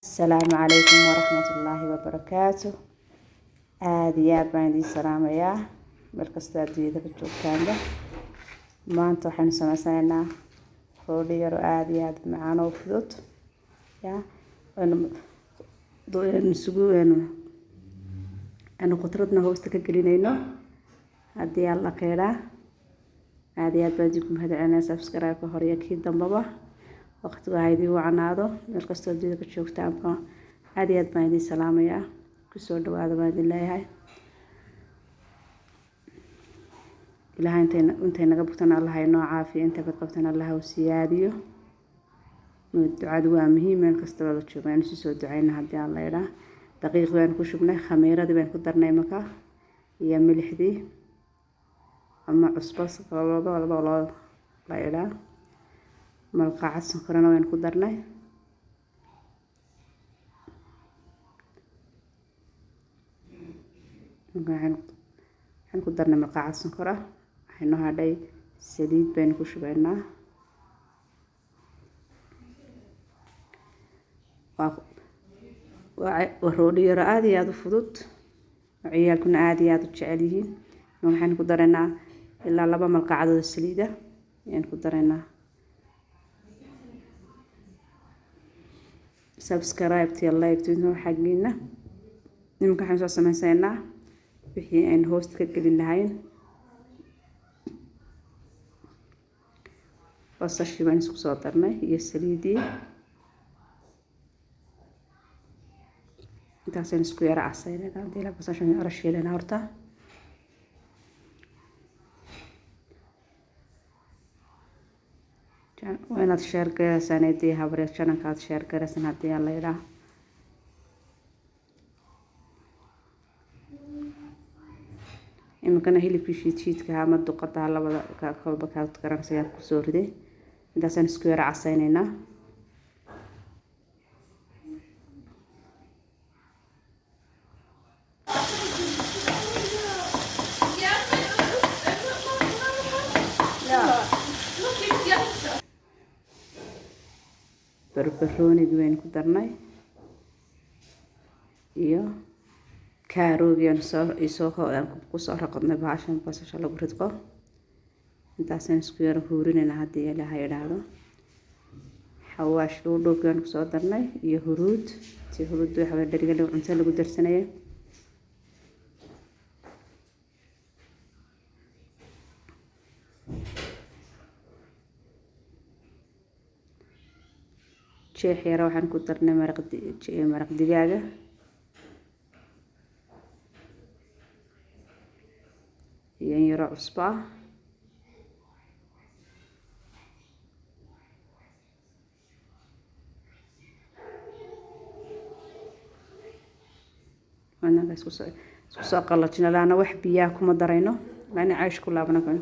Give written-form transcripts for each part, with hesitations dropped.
السلام عليكم ورحمة الله وبركاته. يا باندي السلام يا مركز تدريد كجوكاندا ما أنتو حن سمعنا خولي يا معانا وفدوت يا أنا نسقو أنا قطرتنا هو استكجلينينو هدي الله خيره يا بانديكم هذا أنا سبسكرايب كهريا كيدا بابا وقت هايدي وعنادو مركز تدريد كجوكتانبا يا باندي السلام يا kusoo dhawaada baan idin leeyahay ilaahay intay naga bugtan Allah inoo caafiyo inta bad qabtan Allah u siyaadiyo ducadu waa muhiim meel kasta oo la joogo in soo ducayna hadii Allah yiraahdo daqiiq baan ku shubnay khamiirada baan ku darnay marka iyo milixdii ama cusbas qaloodo walba la yiraahdo malqacad sonkorana baan ku darnay waxaan ku darnay malqacad sonkor ah waxaynu hadhay saliid baan ku shubaynaa waa roodhi yar aad iyo aad u fudud ciyaalkuna aad iyo aad u jecel yihiin waxaan ku daraynaa ilaa 2 malqacad saliid ah ayaan ku daraynaa subscribe to like to xaqiina nimka waxaan soo sameeynaa wixii aan host ka gelin lahayn basasha baan isku soo darnay iyo saliidii intaas aan isku yara casaynaa hadii la basasha yara shiilayna horta waana share garaysan hadii habree channelkaad share garaysan hadii la yiraahdo imkana hilibkii shiidka ama duqada labada ka kolba ka garanaysa ku soo riday intaasaan isku yara casaynayna barbarooni weyn ku darnay iyo كاروغيان يسوق كوسو رقدنا باشن basasha lagu ridqo intaasaan isku yara huurinayna hadii ilaahay yiraahdo xawaash dhowdhowgan ku soo darnay iyo huruud waxa dhariga lagu cunto lagu darsanay jeex yar waxaan ku darnay maraq digaaga يرى عصبة أنا بس وساق الله تنا لأنا واحد بياكم درينه لأن عايش كلها بناكل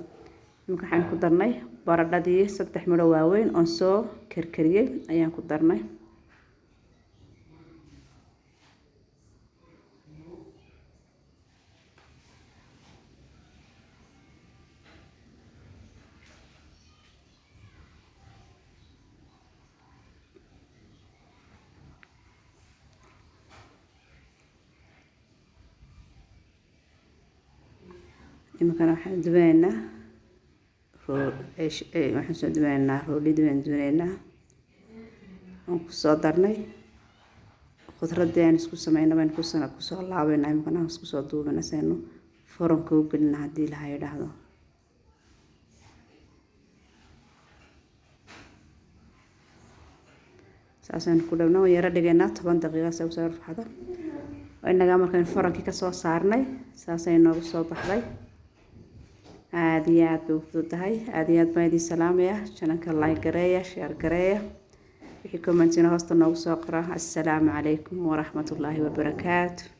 ممكن حين كدرني برد دي 3 ملواوين أنسو كركرية أيام كدرني يمكن راح ندبينا ايش راح ندبينا رولي دبينا ونصدرني خضردي aan isku sameeyna baan ku soo laabayna imkana isku soo duubana sayno foranka u galina hadii la yiraahdo saasan ku dhawna yara dhigayna 10 daqiiqo soo farxada inaga markaan foranki ka soo saarnay saasay noogu soo baxday aad iyo aad u fududahay aad iyo aad baan idin salaamaya channelka like gareeya share gareeya wixii commentina hoosta noogu soo qora assalaamu calaykum waraxmatullaahi wabarakaatuh